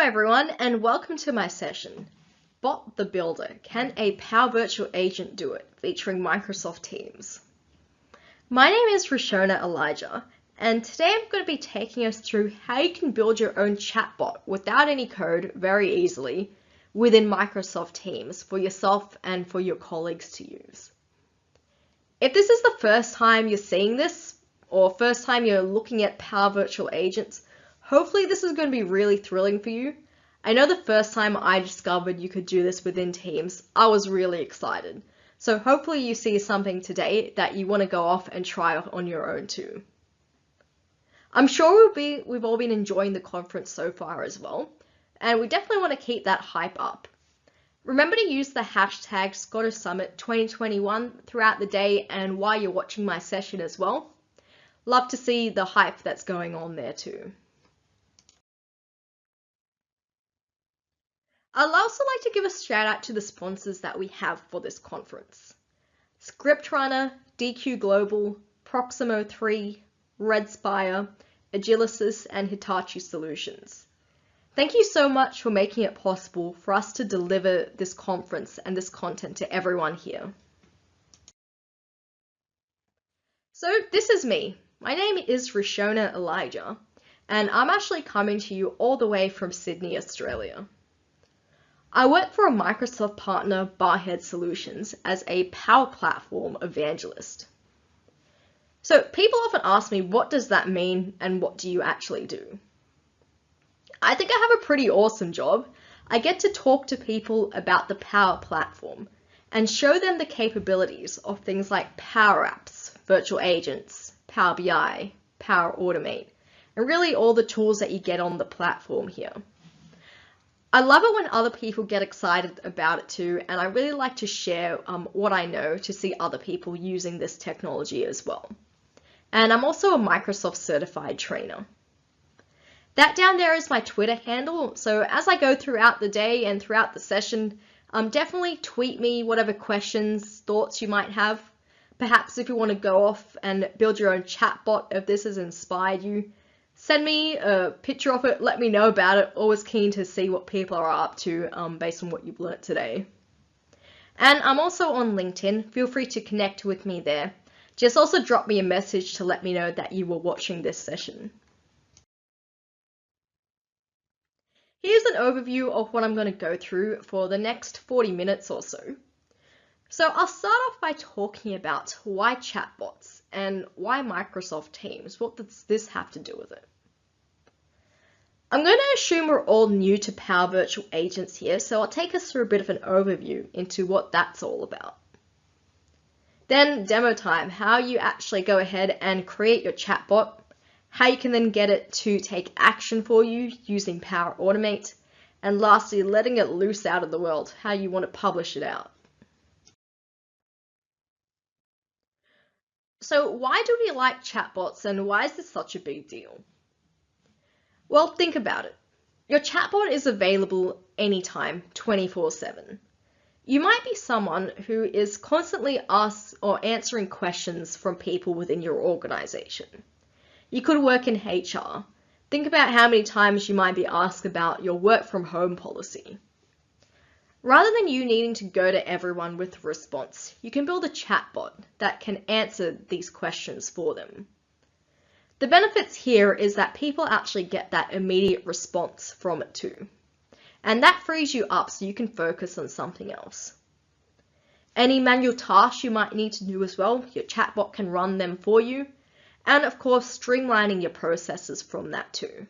everyone, and welcome to my session, Bot the Builder, Can a Power Virtual Agent Do It? Featuring Microsoft Teams. My name is Rishona Elijah, and today I'm going to be taking us through how you can build your own chatbot without any code very easily within Microsoft Teams for yourself and for your colleagues to use. If this is the first time you're seeing this, or first time you're looking at Power Virtual Agents, hopefully this is going to be really thrilling for you. I know the first time I discovered you could do this within Teams, I was really excited. So hopefully you see something today that you want to go off and try on your own too. I'm sure we've all been enjoying the conference so far as well, and we definitely want to keep that hype up. Remember to use the hashtag ScotishSummit2021 throughout the day and while you're watching my session as well. Love to see the hype that's going on there too. I'd also like to give a shout out to the sponsors that we have for this conference. ScriptRunner, DQ Global, Proximo 3, Redspire, Agilicis, and Hitachi Solutions. Thank you so much for making it possible for us to deliver this conference and this content to everyone here. So this is me. My name is Rishona Elijah, and I'm actually coming to you all the way from Sydney, Australia. I work for a Microsoft partner, Barhead Solutions, as a Power Platform evangelist. So people often ask me, what does that mean and what do you actually do? I think I have a pretty awesome job. I get to talk to people about the Power Platform and show them the capabilities of things like Power Apps, Virtual Agents, Power BI, Power Automate, and really all the tools that you get on the platform here. I love it when other people get excited about it too, and I really like to share what I know to see other people using this technology as well. And I'm also a Microsoft certified trainer. That down there is my Twitter handle, so as I go throughout the day and throughout the session, definitely tweet me whatever questions, thoughts you might have. Perhaps if you want to go off and build your own chatbot, if this has inspired you, send me a picture of it, let me know about it. Always keen to see what people are up to based on what you've learnt today. And I'm also on LinkedIn. Feel free to connect with me there. Just also drop me a message to let me know that you were watching this session. Here's an overview of what I'm going to go through for the next 40 minutes or so. So I'll start off by talking about why chatbots and why Microsoft Teams. What does this have to do with it? I'm going to assume we're all new to Power Virtual Agents here, so I'll take us through a bit of an overview into what that's all about. Then demo time, how you actually go ahead and create your chatbot, how you can then get it to take action for you using Power Automate, and lastly, letting it loose out of the world, how you want to publish it out. So why do we like chatbots and why is this such a big deal? Well, think about it. Your chatbot is available anytime, 24/7. You might be someone who is constantly asked or answering questions from people within your organization. You could work in HR. Think about how many times you might be asked about your work from home policy. Rather than you needing to go to everyone with a response, you can build a chatbot that can answer these questions for them. The benefits here is that people actually get that immediate response from it too. And that frees you up so you can focus on something else. Any manual tasks you might need to do as well, your chatbot can run them for you. And of course, streamlining your processes from that too.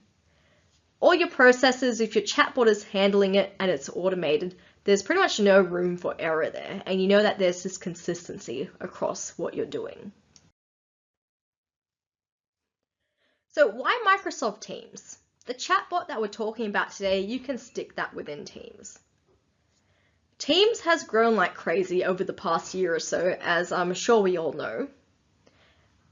All your processes, if your chatbot is handling it and it's automated, there's pretty much no room for error there. And you know that there's this consistency across what you're doing. So why Microsoft Teams? The chatbot that we're talking about today, you can stick that within Teams. Teams has grown like crazy over the past year or so, as I'm sure we all know.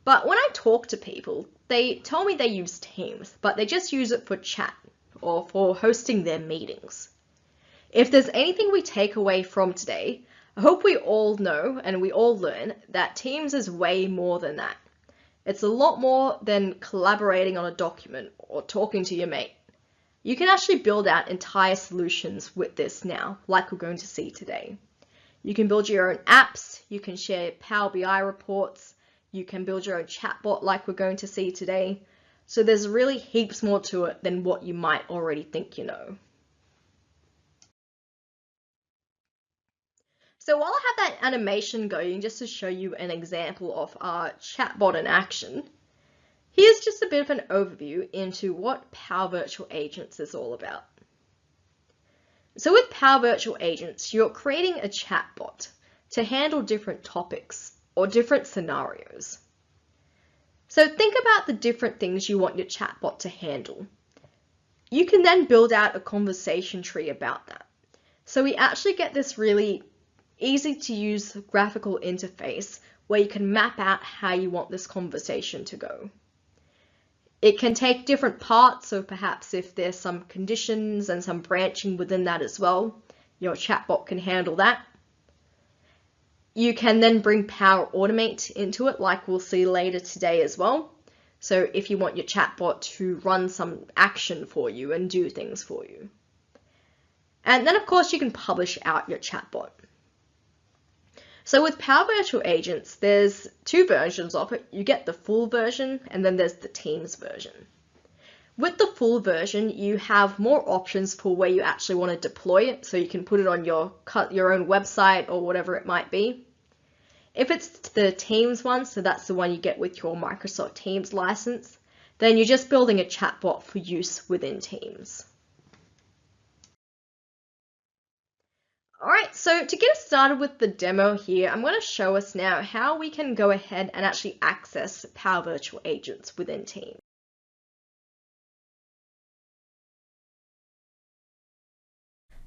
But when I talk to people, they tell me they use Teams, but they just use it for chat or for hosting their meetings. If there's anything we take away from today, I hope we all know and we all learn that Teams is way more than that. It's a lot more than collaborating on a document or talking to your mate. You can actually build out entire solutions with this now, like we're going to see today. You can build your own apps, you can share Power BI reports, you can build your own chatbot like we're going to see today. So there's really heaps more to it than what you might already think you know. So while I have that animation going, just to show you an example of our chatbot in action, here's just a bit of an overview into what Power Virtual Agents is all about. So with Power Virtual Agents, you're creating a chatbot to handle different topics or different scenarios. So think about the different things you want your chatbot to handle. You can then build out a conversation tree about that. So we actually get this really easy to use graphical interface where you can map out how you want this conversation to go. It can take different parts, so perhaps if there's some conditions and some branching within that as well, your chatbot can handle that. You can then bring Power Automate into it, like we'll see later today as well. So if you want your chatbot to run some action for you and do things for you. And then of course you can publish out your chatbot. So with Power Virtual Agents, there's two versions of it. You get the full version and then there's the Teams version. With the full version, you have more options for where you actually want to deploy it. So you can put it on your own website or whatever it might be. If it's the Teams one, so that's the one you get with your Microsoft Teams license, then you're just building a chatbot for use within Teams. Alright, so to get us started with the demo here, I'm going to show us now how we can go ahead and actually access Power Virtual Agents within Teams.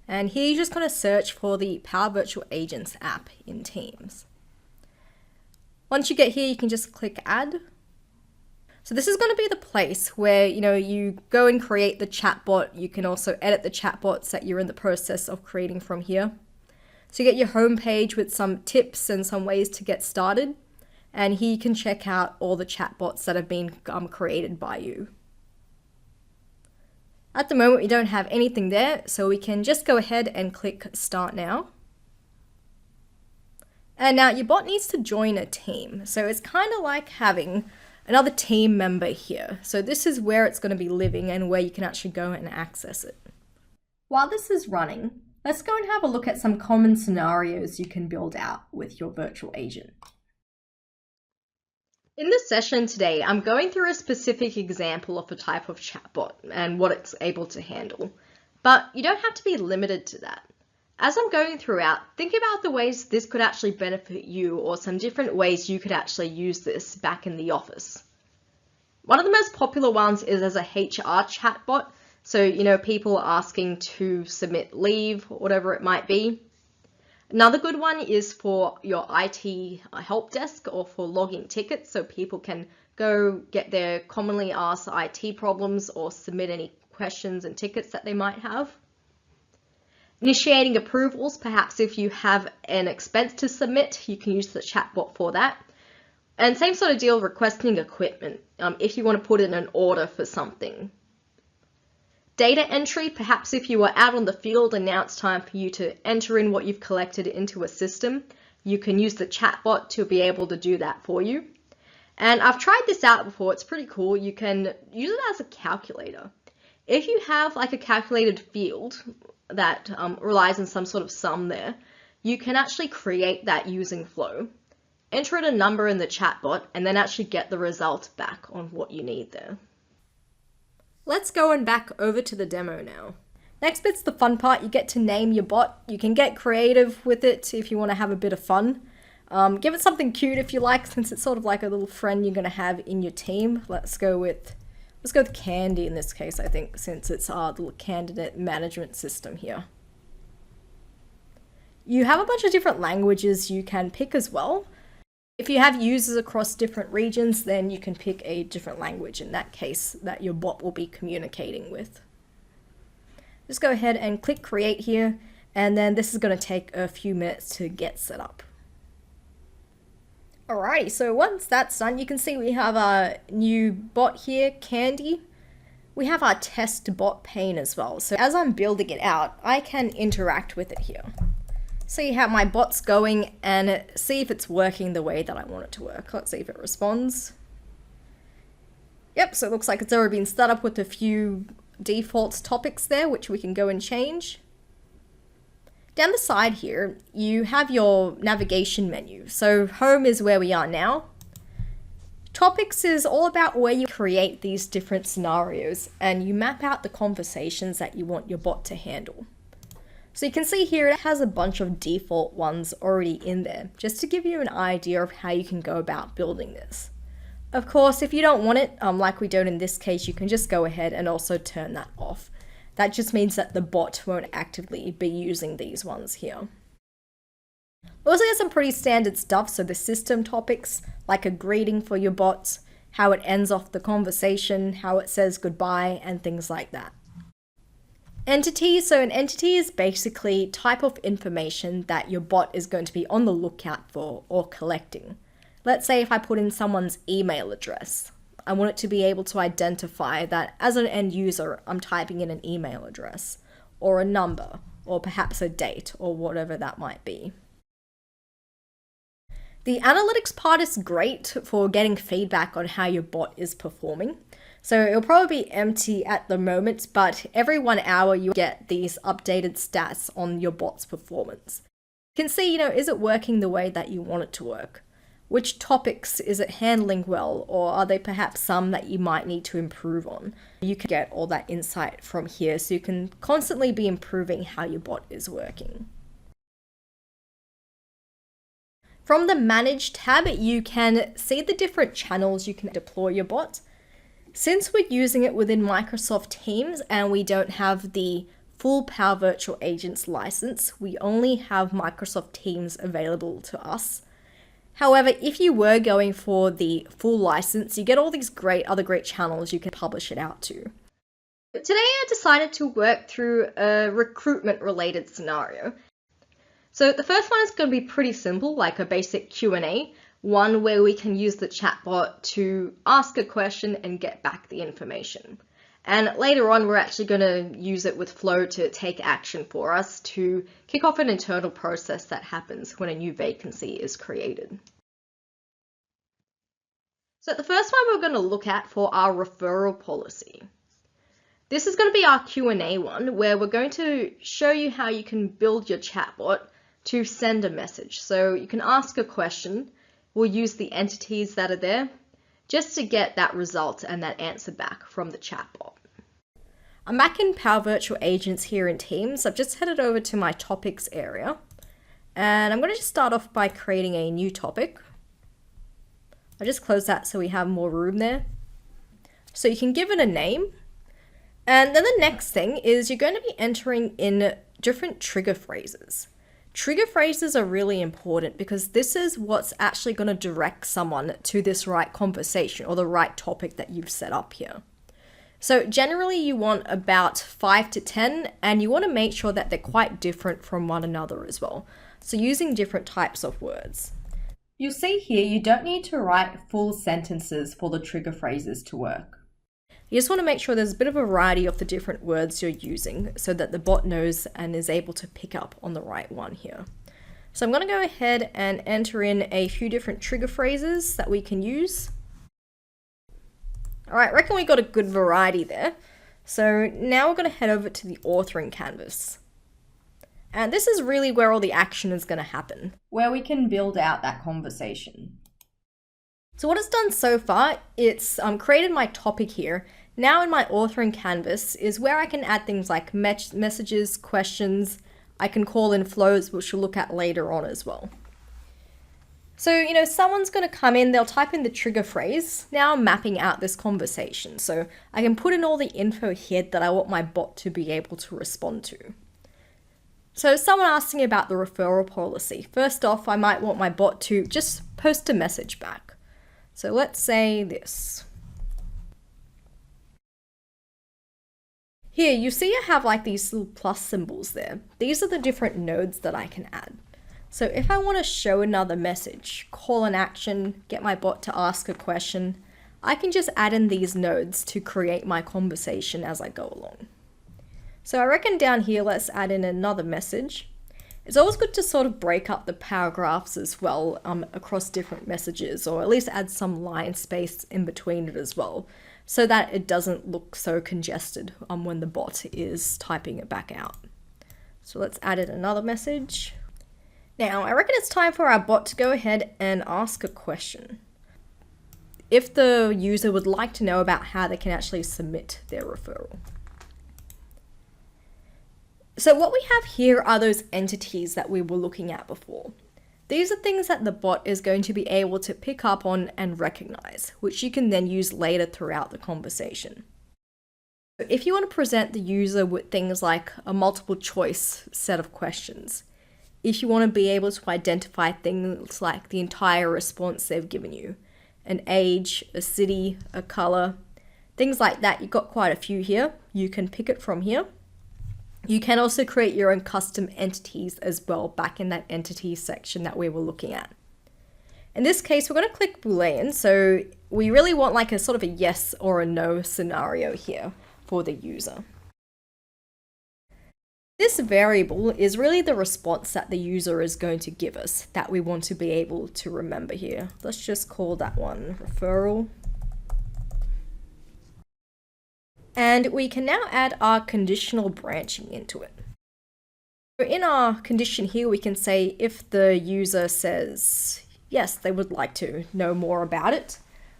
And here you're just going to search for the Power Virtual Agents app in Teams. Once you get here, you can just click Add. So this is going to be the place where, you go and create the chatbot. You can also edit the chatbots that you're in the process of creating from here. So you get your home page with some tips and some ways to get started. And here you can check out all the chatbots that have been created by you. At the moment, we don't have anything there, so we can just go ahead and click Start Now. And now your bot needs to join a team. So it's kind of like having another team member here. So this is where it's going to be living and where you can actually go and access it. While this is running, let's go and have a look at some common scenarios you can build out with your virtual agent. In this session today, I'm going through a specific example of a type of chatbot and what it's able to handle. But you don't have to be limited to that. As I'm going throughout, think about the ways this could actually benefit you or some different ways you could actually use this back in the office. One of the most popular ones is as a HR chatbot. So, people asking to submit leave or whatever it might be. Another good one is for your IT help desk or for logging tickets. So people can go get their commonly asked IT problems or submit any questions and tickets that they might have. Initiating approvals, perhaps if you have an expense to submit, you can use the chatbot for that. And same sort of deal, requesting equipment, if you want to put in an order for something. Data entry, perhaps if you are out on the field and now it's time for you to enter in what you've collected into a system, you can use the chatbot to be able to do that for you. And I've tried this out before, it's pretty cool. You can use it as a calculator. If you have like a calculated field that relies on some sort of sum there, you can actually create that using Flow, enter in a number in the chatbot, and then actually get the result back on what you need there. Let's go and back over to the demo now. Next bit's the fun part. You get to name your bot. You can get creative with it if you want to have a bit of fun. Give it something cute if you like, since it's sort of like a little friend you're going to have in your team. Let's go with Candy in this case, I think, since it's our little candidate management system here. You have a bunch of different languages you can pick as well. If you have users across different regions, then you can pick a different language in that case that your bot will be communicating with. Just go ahead and click Create here, and then this is going to take a few minutes to get set up. Alrighty, so once that's done, you can see we have a new bot here, Candy. We have our test bot pane as well. So as I'm building it out, I can interact with it here. See how my bot's going and see if it's working the way that I want it to work. Let's see if it responds. Yep, so it looks like it's already been set up with a few default topics there, which we can go and change. Down the side here, you have your navigation menu. So home is where we are now. Topics is all about where you create these different scenarios and you map out the conversations that you want your bot to handle. So you can see here it has a bunch of default ones already in there, just to give you an idea of how you can go about building this. Of course, if you don't want it, like we don't in this case, you can just go ahead and also turn that off. That just means that the bot won't actively be using these ones here. We also get some pretty standard stuff, so the system topics, like a greeting for your bot, how it ends off the conversation, how it says goodbye, and things like that. Entities, so an entity is basically type of information that your bot is going to be on the lookout for or collecting. Let's say if I put in someone's email address, I want it to be able to identify that as an end user, I'm typing in an email address, or a number, or perhaps a date, or whatever that might be. The analytics part is great for getting feedback on how your bot is performing. So it'll probably be empty at the moment, but every 1 hour you get these updated stats on your bot's performance. You can see, is it working the way that you want it to work? Which topics is it handling well, or are there perhaps some that you might need to improve on? You can get all that insight from here, so you can constantly be improving how your bot is working. From the Manage tab, you can see the different channels you can deploy your bot. Since we're using it within Microsoft Teams and we don't have the full Power Virtual Agents license, we only have Microsoft Teams available to us. However, if you were going for the full license, you get all these other great channels you can publish it out to. Today I decided to work through a recruitment related scenario. So the first one is going to be pretty simple, like a basic Q&A, one where we can use the chatbot to ask a question and get back the information. And later on, we're actually going to use it with Flow to take action for us to kick off an internal process that happens when a new vacancy is created. So the first one we're going to look at for our referral policy. This is going to be our Q&A one, where we're going to show you how you can build your chatbot to send a message. So you can ask a question, we'll use the entities that are there, just to get that result and that answer back from the chatbot. I'm back in Power Virtual Agents here in Teams. I've just headed over to my topics area, and I'm going to just start off by creating a new topic. I just close that so we have more room there. So you can give it a name, and then the next thing is you're going to be entering in different trigger phrases. Trigger phrases are really important because this is what's actually going to direct someone to this right conversation or the right topic that you've set up here. So generally you want about 5 to 10, and you want to make sure that they're quite different from one another as well. So using different types of words. You'll see here you don't need to write full sentences for the trigger phrases to work. You just want to make sure there's a bit of a variety of the different words you're using so that the bot knows and is able to pick up on the right one here. So I'm going to go ahead and enter in a few different trigger phrases that we can use. All right, I reckon we got a good variety there. So now we're going to head over to the authoring canvas. And this is really where all the action is going to happen, where we can build out that conversation. So what it's done so far, it's created my topic here. Now in my authoring canvas is where I can add things like messages, questions. I can call in flows, which we'll look at later on as well. So, someone's going to come in, they'll type in the trigger phrase. Now I'm mapping out this conversation. So I can put in all the info here that I want my bot to be able to respond to. So someone asking about the referral policy. First off, I might want my bot to just post a message back. So let's say this. Here, you see I have like these little plus symbols there. These are the different nodes that I can add. So if I want to show another message, call an action, get my bot to ask a question, I can just add in these nodes to create my conversation as I go along. So I reckon down here, let's add in another message. It's always good to sort of break up the paragraphs as well across different messages, or at least add some line space in between it as well, so that it doesn't look so congested when the bot is typing it back out. So let's add in another message. Now, I reckon it's time for our bot to go ahead and ask a question. If the user would like to know about how they can actually submit their referral. So what we have here are those entities that we were looking at before. These are things that the bot is going to be able to pick up on and recognize, which you can then use later throughout the conversation. If you want to present the user with things like a multiple choice set of questions, if you want to be able to identify things like the entire response they've given you, an age, a city, a color, things like that, you've got quite a few here. You can pick it from here. You can also create your own custom entities as well back in that entity section that we were looking at. In this case, we're going to click Boolean, so we really want like a sort of a yes or a no scenario here for the user. This variable is really the response that the user is going to give us that we want to be able to remember here. Let's just call that one referral. And we can now add our conditional branching into it. So in our condition here, we can say if the user says, yes, they would like to know more about it,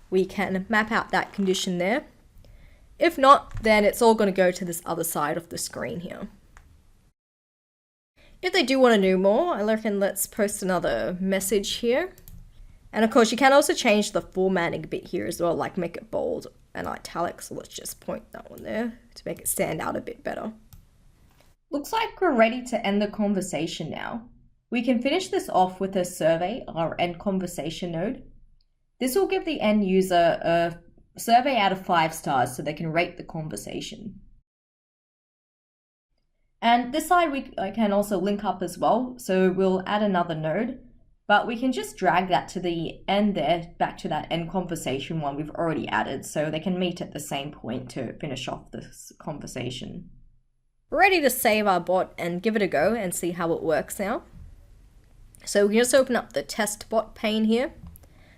we can map out that condition there. If not, then it's all going to go to this other side of the screen here. If they do want to know more, I reckon let's post another message here. And of course, you can also change the formatting a bit here as well, like make it bold and italic. So let's just point that one there to make it stand out a bit better. Looks like we're ready to end the conversation now. We can finish this off with a survey, our end conversation node. This will give the end user a survey out of 5 stars so they can rate the conversation. And this side we can also link up as well. So we'll add another node. But we can just drag that to the end there, back to that end conversation one we've already added, so they can meet at the same point to finish off this conversation. We're ready to save our bot and give it a go and see how it works now. So we can just open up the test bot pane here.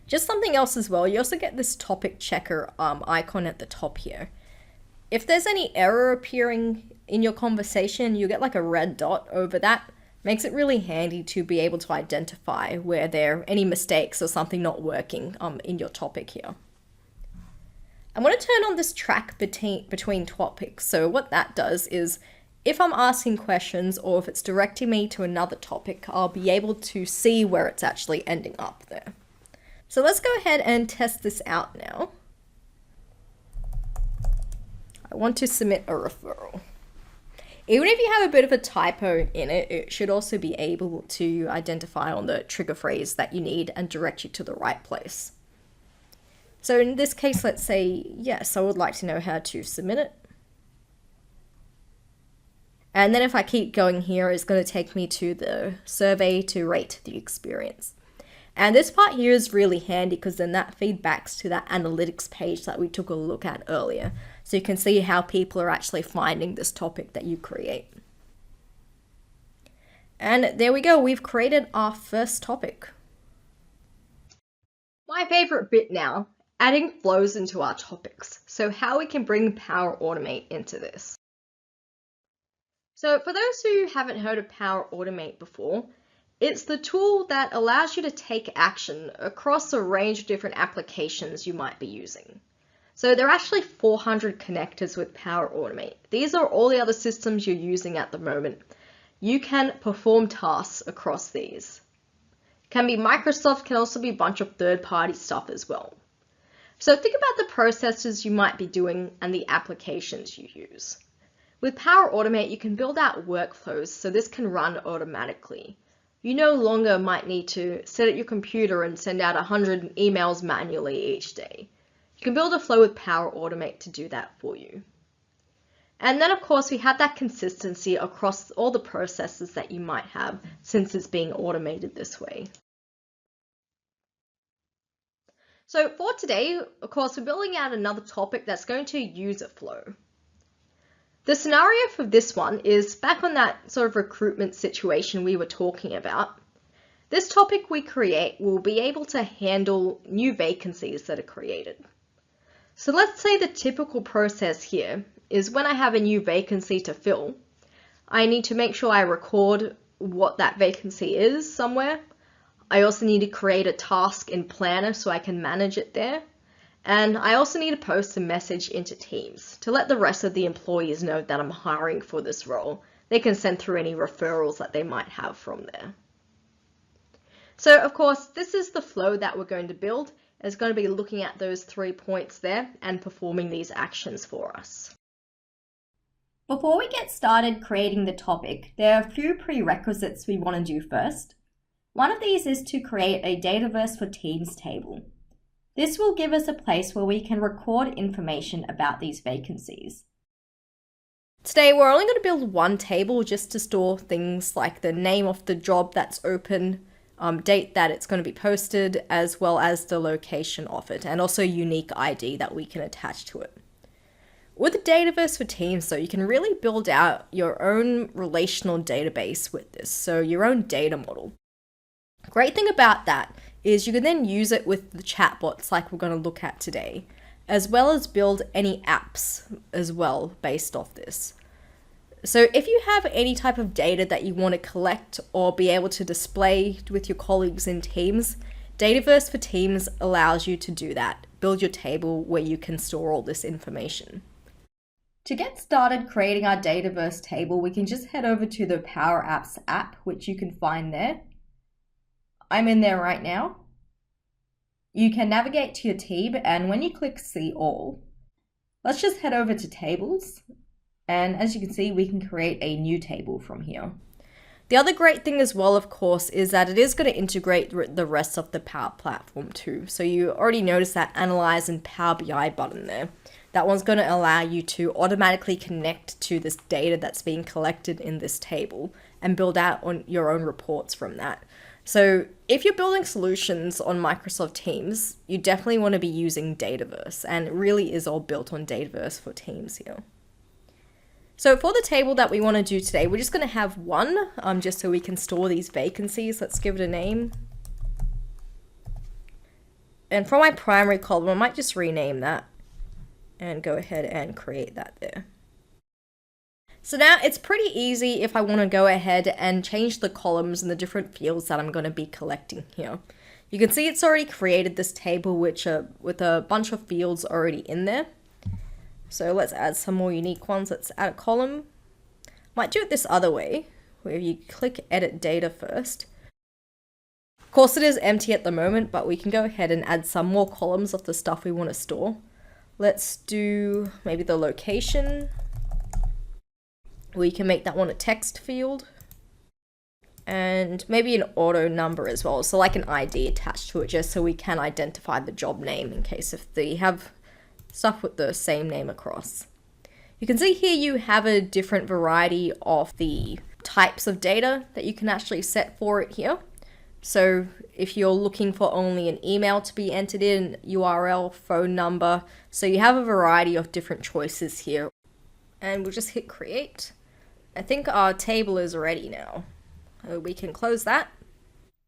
Just something else as well, you also get this topic checker icon at the top here. If there's any error appearing in your conversation, you get like a red dot over that. Makes it really handy to be able to identify where there are any mistakes or something not working in your topic here. I'm going to turn on this track between topics. So what that does is if I'm asking questions or if it's directing me to another topic, I'll be able to see where it's actually ending up there. So let's go ahead and test this out now. I want to submit a referral. Even if you have a bit of a typo in it, it should also be able to identify on the trigger phrase that you need and direct you to the right place. So in this case, let's say, yes, I would like to know how to submit it. And then if I keep going here, it's going to take me to the survey to rate the experience. And this part here is really handy because then that feedbacks to that analytics page that we took a look at earlier. So you can see how people are actually finding this topic that you create. And there we go, we've created our first topic. My favorite bit now, adding flows into our topics. So how we can bring Power Automate into this. So for those who haven't heard of Power Automate before, it's the tool that allows you to take action across a range of different applications you might be using. So there are actually 400 connectors with Power Automate. These are all the other systems you're using at the moment. You can perform tasks across these. It can be Microsoft, can also be a bunch of third-party stuff as well. So think about the processes you might be doing and the applications you use. With Power Automate, you can build out workflows so this can run automatically. You no longer might need to sit at your computer and send out 100 emails manually each day. You can build a flow with Power Automate to do that for you. And then of course we have that consistency across all the processes that you might have since it's being automated this way. So for today, of course, we're building out another topic that's going to user flow. The scenario for this one is back on that sort of recruitment situation we were talking about. This topic we create will be able to handle new vacancies that are created. So let's say the typical process here is when I have a new vacancy to fill, I need to make sure I record what that vacancy is somewhere. I also need to create a task in Planner so I can manage it there. And I also need to post a message into Teams to let the rest of the employees know that I'm hiring for this role. They can send through any referrals that they might have from there. So of course, this is the flow that we're going to build. It's going to be looking at those 3 points there and performing these actions for us. Before we get started creating the topic, there are a few prerequisites we want to do first. One of these is to create a Dataverse for Teams table. This will give us a place where we can record information about these vacancies. Today, we're only going to build one table just to store things like the name of the job that's open, date that it's going to be posted, as well as the location of it, and also a unique ID that we can attach to it. With the Dataverse for Teams, though, you can really build out your own relational database with this, so your own data model. Great thing about that is you can then use it with the chatbots like we're going to look at today, as well as build any apps as well based off this. So if you have any type of data that you want to collect or be able to display with your colleagues in Teams, Dataverse for Teams allows you to do that. Build your table where you can store all this information. To get started creating our Dataverse table, we can just head over to the Power Apps app, which you can find there. I'm in there right now. You can navigate to your team, and when you click See All, let's just head over to Tables. And as you can see, we can create a new table from here. The other great thing as well, of course, is that it is going to integrate the rest of the Power Platform too. So you already noticed that Analyze and Power BI button there. That one's going to allow you to automatically connect to this data that's being collected in this table and build out on your own reports from that. So if you're building solutions on Microsoft Teams, you definitely want to be using Dataverse, and it really is all built on Dataverse for Teams here. So for the table that we want to do today, we're just going to have one, just so we can store these vacancies. Let's give it a name. And for my primary column, I might just rename that and go ahead and create that there. So now it's pretty easy if I want to go ahead and change the columns and the different fields that I'm going to be collecting here. You can see it's already created this table with a bunch of fields already in there. So let's add some more unique ones. Let's add a column. Might do it this other way, where you click Edit Data first. Of course it is empty at the moment, but we can go ahead and add some more columns of the stuff we want to store. Let's do maybe the location. We can make that one a text field, and maybe an auto number as well, so like an ID attached to it, just so we can identify the job name in case if they have stuff with the same name across. You can see here you have a different variety of the types of data that you can actually set for it here. So if you're looking for only an email to be entered in, URL, phone number, so you have a variety of different choices here. And we'll just hit create. I think our table is ready now. We can close that.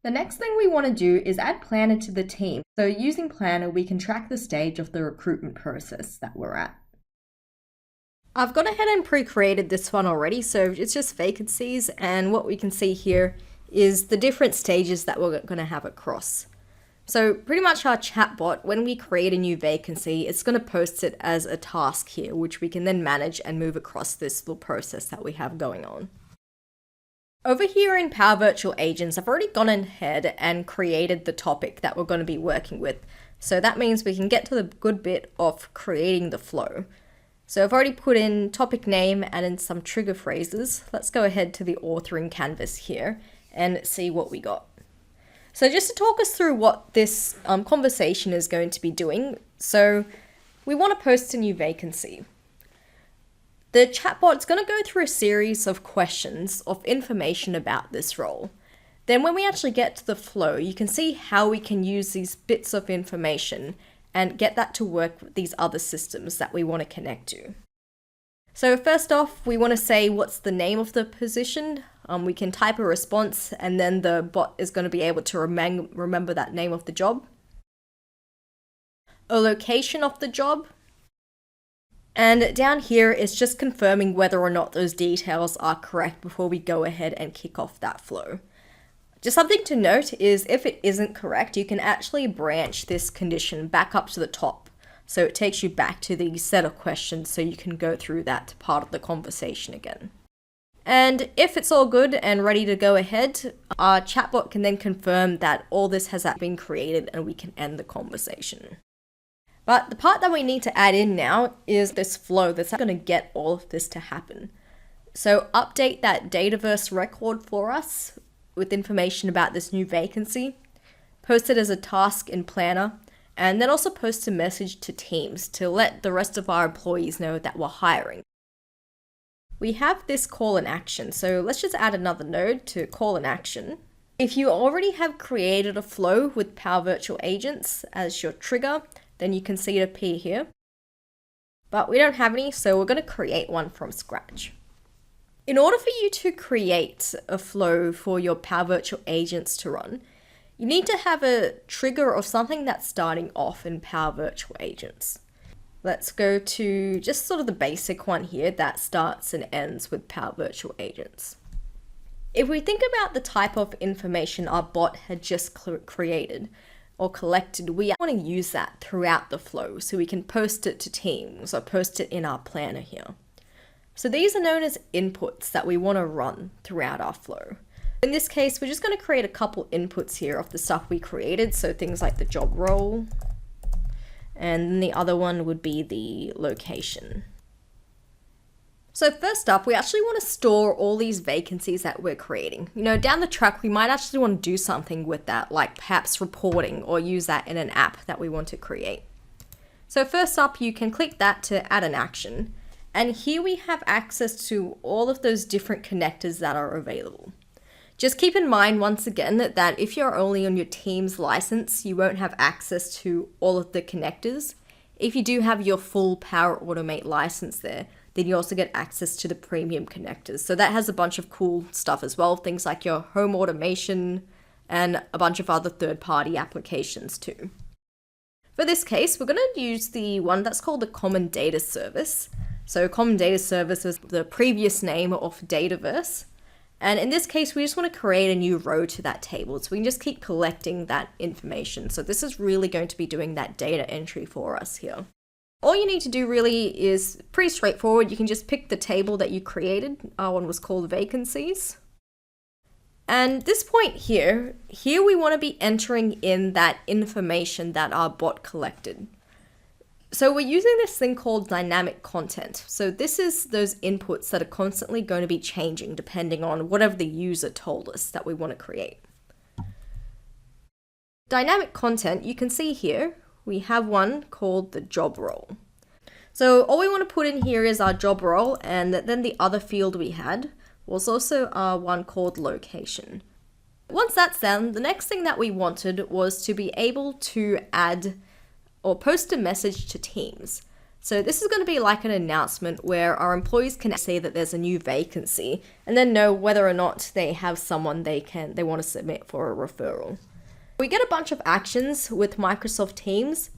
The next thing we want to do is add Planner to the team. So using Planner, we can track the stage of the recruitment process that we're at. I've gone ahead and pre-created this one already, so it's just vacancies, and what we can see here is the different stages that we're going to have across. So pretty much our chatbot, when we create a new vacancy, it's going to post it as a task here, which we can then manage and move across this little process that we have going on. Over here in Power Virtual Agents, I've already gone ahead and created the topic that we're going to be working with. So that means we can get to the good bit of creating the flow. So I've already put in topic name and in some trigger phrases. Let's go ahead to the authoring canvas here and see what we got. So just to talk us through what this conversation is going to be doing. So we want to post a new vacancy. The chatbot's going to go through a series of questions of information about this role. Then when we actually get to the flow, you can see how we can use these bits of information and get that to work with these other systems that we want to connect to. So first off, we want to say what's the name of the position. We can type a response and then the bot is going to be able to remember that name of the job. A location of the job. And down here is just confirming whether or not those details are correct before we go ahead and kick off that flow. Just something to note is if it isn't correct, you can actually branch this condition back up to the top. So it takes you back to the set of questions so you can go through that part of the conversation again. And if it's all good and ready to go ahead, our chatbot can then confirm that all this has been created and we can end the conversation. But the part that we need to add in now is this flow that's going to get all of this to happen. So update that Dataverse record for us with information about this new vacancy, post it as a task in Planner, and then also post a message to Teams to let the rest of our employees know that we're hiring. We have this call in action, so let's just add another node to call in action. If you already have created a flow with Power Virtual Agents as your trigger, then you can see it appear here. But we don't have any, so we're going to create one from scratch. In order for you to create a flow for your Power Virtual Agents to run, you need to have a trigger of something that's starting off in Power Virtual Agents. Let's go to just sort of the basic one here that starts and ends with Power Virtual Agents. If we think about the type of information our bot had just created or collected, we want to use that throughout the flow so we can post it to Teams or post it in our planner here. So these are known as inputs that we want to run throughout our flow. In this case, we're just going to create a couple inputs here of the stuff we created. So things like the job role, and then the other one would be the location. So first up, we actually want to store all these vacancies that we're creating. You know, down the track, we might actually want to do something with that, like perhaps reporting or use that in an app that we want to create. So first up, you can click that to add an action. And here we have access to all of those different connectors that are available. Just keep in mind once again that if you're only on your Teams license, you won't have access to all of the connectors. If you do have your full Power Automate license there, then you also get access to the premium connectors. So that has a bunch of cool stuff as well, things like your home automation and a bunch of other third-party applications too. For this case, we're going to use the one that's called the Common Data Service. So Common Data Service is the previous name of Dataverse. And in this case, we just want to create a new row to that table. So we can just keep collecting that information. So this is really going to be doing that data entry for us here. All you need to do really is pretty straightforward. You can just pick the table that you created. Our one was called vacancies. And this point here we want to be entering in that information that our bot collected. So we're using this thing called dynamic content. So this is those inputs that are constantly going to be changing depending on whatever the user told us that we want to create. Dynamic content, you can see here, we have one called the job role. So all we want to put in here is our job role, and then the other field we had was also our one called location. Once that's done, the next thing that we wanted was to be able to add or post a message to Teams. So this is going to be like an announcement where our employees can say that there's a new vacancy and then know whether or not they have someone they want to submit for a referral. We get a bunch of actions with Microsoft Teams.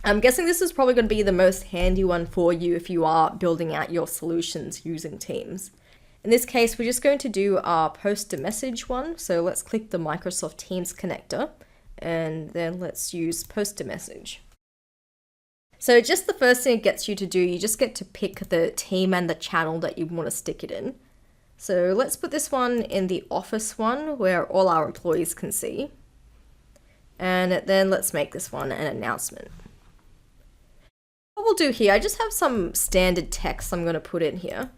I'm guessing this is probably going to be the most handy one for you if you are building out your solutions using Teams. In this case, we're just going to do our post a message one. So let's click the Microsoft Teams connector. And then let's use post a message. So just the first thing it gets you to do, you just get to pick the team and the channel that you want to stick it in. So let's put this one in the office one where all our employees can see. And then let's make this one an announcement. What we'll do here, I just have some standard text I'm going to put in here,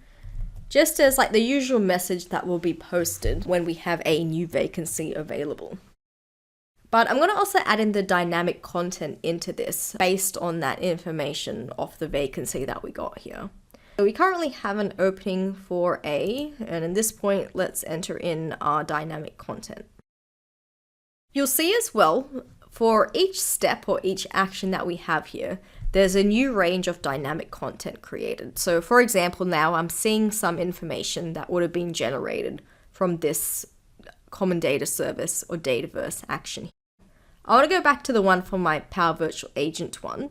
just as like the usual message that will be posted when we have a new vacancy available. But I'm going to also add in the dynamic content into this based on that information of the vacancy that we got here. So we currently have an opening for A, and at this point, let's enter in our dynamic content. You'll see as well, for each step or each action that we have here, there's a new range of dynamic content created. So for example, now I'm seeing some information that would have been generated from this common data service or Dataverse action. I want to go back to the one from my Power Virtual Agent one.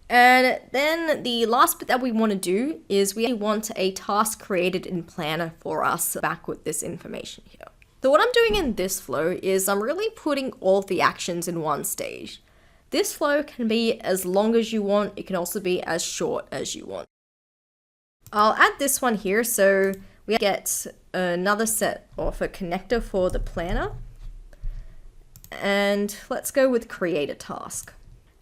And then the last bit that we want to do is we want a task created in Planner for us back with this information here. So what I'm doing in this flow is I'm really putting all of the actions in one stage. This flow can be as long as you want. It can also be as short as you want. I'll add this one here. So we get another set of a connector for the planner. And let's go with create a task.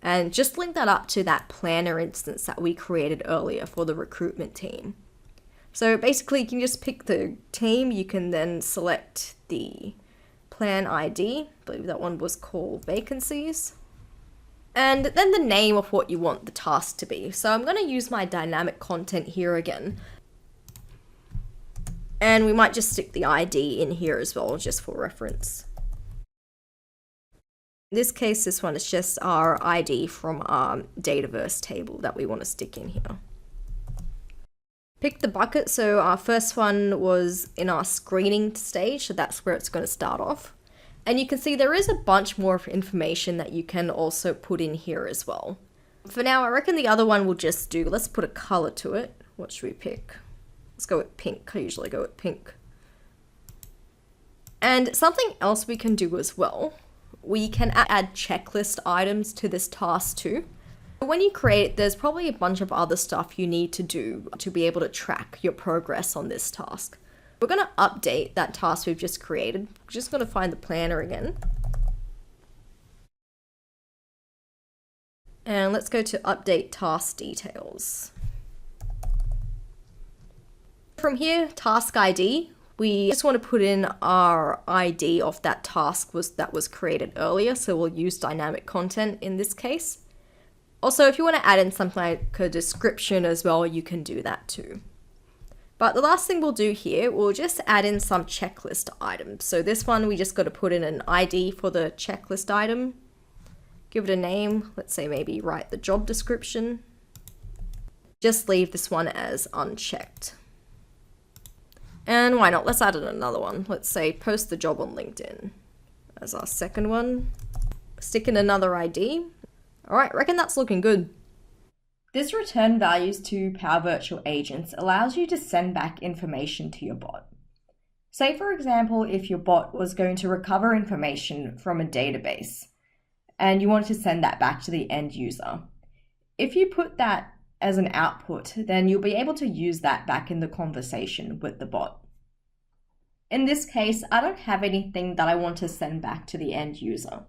And just link that up to that planner instance that we created earlier for the recruitment team. So basically you can just pick the team. You can then select the plan ID. I believe that one was called vacancies. And then the name of what you want the task to be. So I'm going to use my dynamic content here again. And we might just stick the ID in here as well, just for reference. In this case, this one is just our ID from our Dataverse table that we want to stick in here. Pick the bucket. So our first one was in our screening stage. So that's where it's going to start off. And you can see there is a bunch more information that you can also put in here as well. For now, I reckon the other one will just do, let's put a color to it. What should we pick? Let's go with pink. I usually go with pink. And something else we can do as well, we can add checklist items to this task too. When you create it, there's probably a bunch of other stuff you need to do to be able to track your progress on this task. We're going to update that task we've just created. We're just going to find the planner again. And let's go to update task details. From here, task ID, we just want to put in our ID of that task that was created earlier. So we'll use dynamic content in this case. Also, if you want to add in something like a description as well, you can do that too. But the last thing we'll do here, we'll just add in some checklist items. So this one, we just got to put in an ID for the checklist item. Give it a name. Let's say maybe write the job description. Just leave this one as unchecked. And why not? Let's add in another one. Let's say post the job on LinkedIn as our second one. Stick in another ID. All right, reckon that's looking good. This return values to Power Virtual Agents allows you to send back information to your bot. Say, for example, if your bot was going to recover information from a database and you wanted to send that back to the end user. If you put that as an output, then you'll be able to use that back in the conversation with the bot. In this case, I don't have anything that I want to send back to the end user.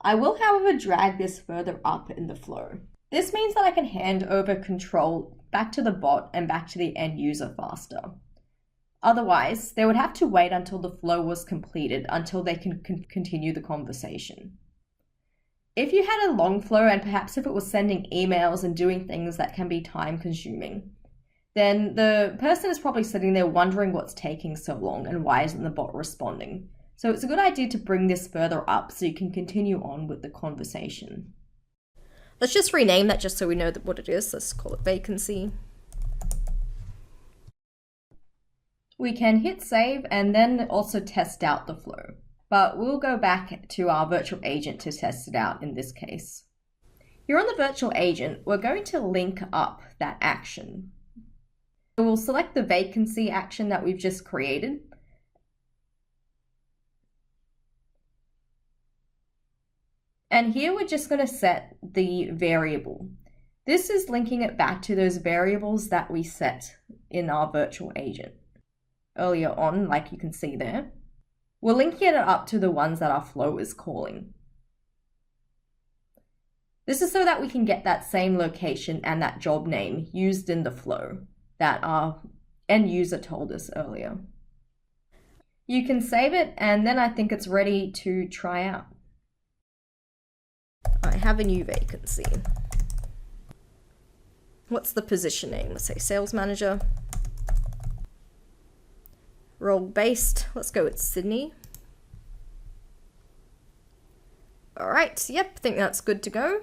I will, however, drag this further up in the flow. This means that I can hand over control back to the bot and back to the end user faster. Otherwise, they would have to wait until the flow was completed until they can continue the conversation. If you had a long flow and perhaps if it was sending emails and doing things that can be time consuming, then the person is probably sitting there wondering what's taking so long and why isn't the bot responding. So it's a good idea to bring this further up so you can continue on with the conversation. Let's just rename that just so we know what it is. Let's call it vacancy. We can hit save and then also test out the flow. But we'll go back to our virtual agent to test it out in this case. Here on the virtual agent, we're going to link up that action. So we'll select the vacancy action that we've just created. And here we're just going to set the variable. This is linking it back to those variables that we set in our virtual agent earlier on, like you can see there. We're linking it up to the ones that our flow is calling. This is so that we can get that same location and that job name used in the flow that our end user told us earlier. You can save it and then I think it's ready to try out. I have a new vacancy. What's the positioning? Let's say sales manager. Role based, let's go with Sydney. All right, yep, I think that's good to go.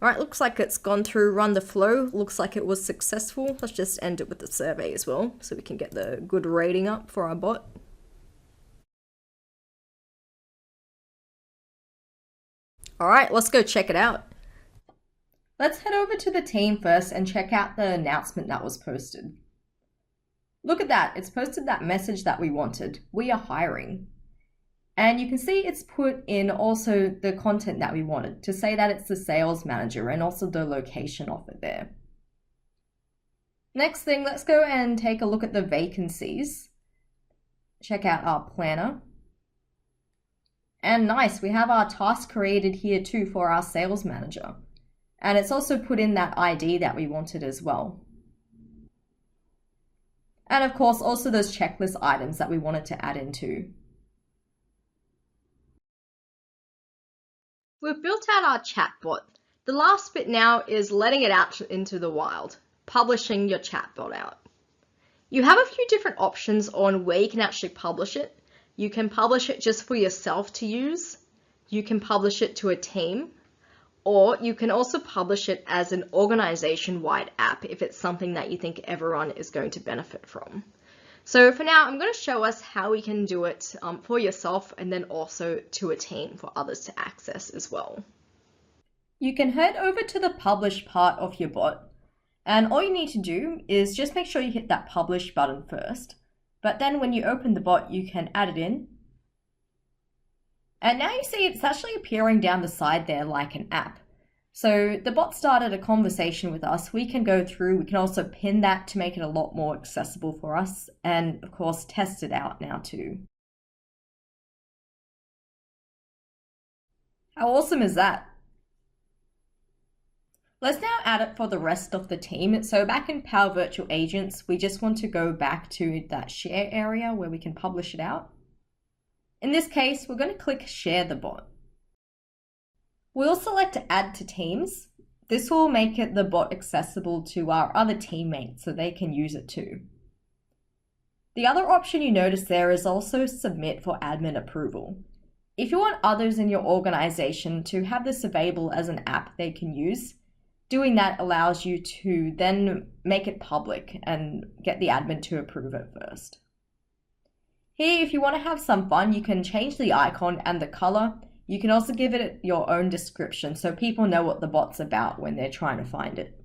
All right, looks like it's gone through run the flow. Looks like it was successful. Let's just end it with the survey as well so we can get the good rating up for our bot. All right, let's go check it out. Let's head over to the team first and check out the announcement that was posted. Look at that, it's posted that message that we wanted. We are hiring. And you can see it's put in also the content that we wanted to say that it's the sales manager and also the location of it there. Next thing, let's go and take a look at the vacancies. Check out our planner. And nice, we have our task created here too for our sales manager. And it's also put in that ID that we wanted as well. And of course, also those checklist items that we wanted to add into. We've built out our chatbot. The last bit now is letting it out into the wild, publishing your chatbot out. You have a few different options on where you can actually publish it. You can publish it just for yourself to use. You can publish it to a team. Or you can also publish it as an organization-wide app if it's something that you think everyone is going to benefit from. So for now, I'm going to show us how we can do it for yourself and then also to a team for others to access as well. You can head over to the publish part of your bot, and all you need to do is just make sure you hit that publish button first. But then when you open the bot, you can add it in. And now you see it's actually appearing down the side there like an app. So the bot started a conversation with us. We can go through, we can also pin that to make it a lot more accessible for us. And of course, test it out now too. How awesome is that? Let's now add it for the rest of the team. So back in Power Virtual Agents, we just want to go back to that share area where we can publish it out. In this case, we're going to click Share the Bot. We'll select Add to Teams. This will make the bot accessible to our other teammates so they can use it too. The other option you notice there is also Submit for admin approval. If you want others in your organization to have this available as an app they can use, doing that allows you to then make it public and get the admin to approve it first. Here, if you want to have some fun, you can change the icon and the color. You can also give it your own description so people know what the bot's about when they're trying to find it.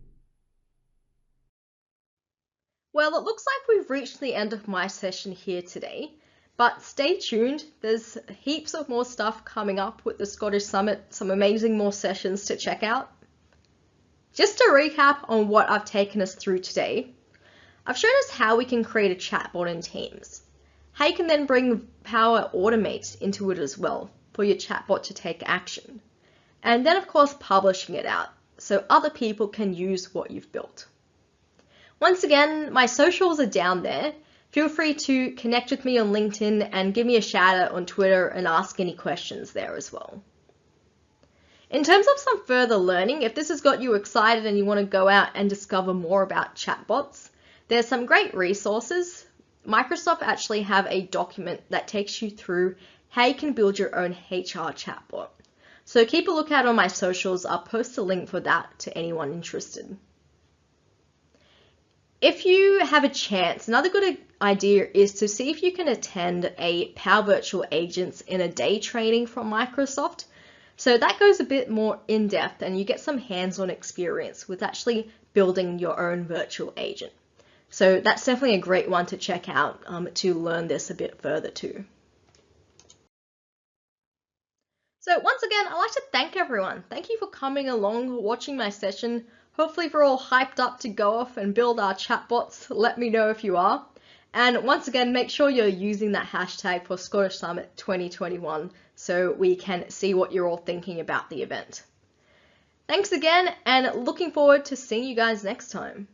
Well, it looks like we've reached the end of my session here today, but stay tuned. There's heaps of more stuff coming up with the Scottish Summit, some amazing more sessions to check out. Just to recap on what I've taken us through today, I've shown us how we can create a chatbot in Teams. How you can then bring Power Automate into it as well for your chatbot to take action. And then of course publishing it out so other people can use what you've built. Once again, my socials are down there. Feel free to connect with me on LinkedIn and give me a shout out on Twitter and ask any questions there as well. In terms of some further learning, if this has got you excited and you want to go out and discover more about chatbots, there's some great resources. Microsoft actually have a document that takes you through how you can build your own HR chatbot. So keep a lookout on my socials. I'll post a link for that to anyone interested. If you have a chance, another good idea is to see if you can attend a Power Virtual Agents in a Day training from Microsoft. So that goes a bit more in depth and you get some hands-on experience with actually building your own virtual agent. So that's definitely a great one to check out to learn this a bit further too. So once again, I'd like to thank everyone. Thank you for coming along, watching my session. Hopefully if we're all hyped up to go off and build our chatbots, let me know if you are. And once again, make sure you're using that hashtag for Scottish Summit 2021 so we can see what you're all thinking about the event. Thanks again and looking forward to seeing you guys next time.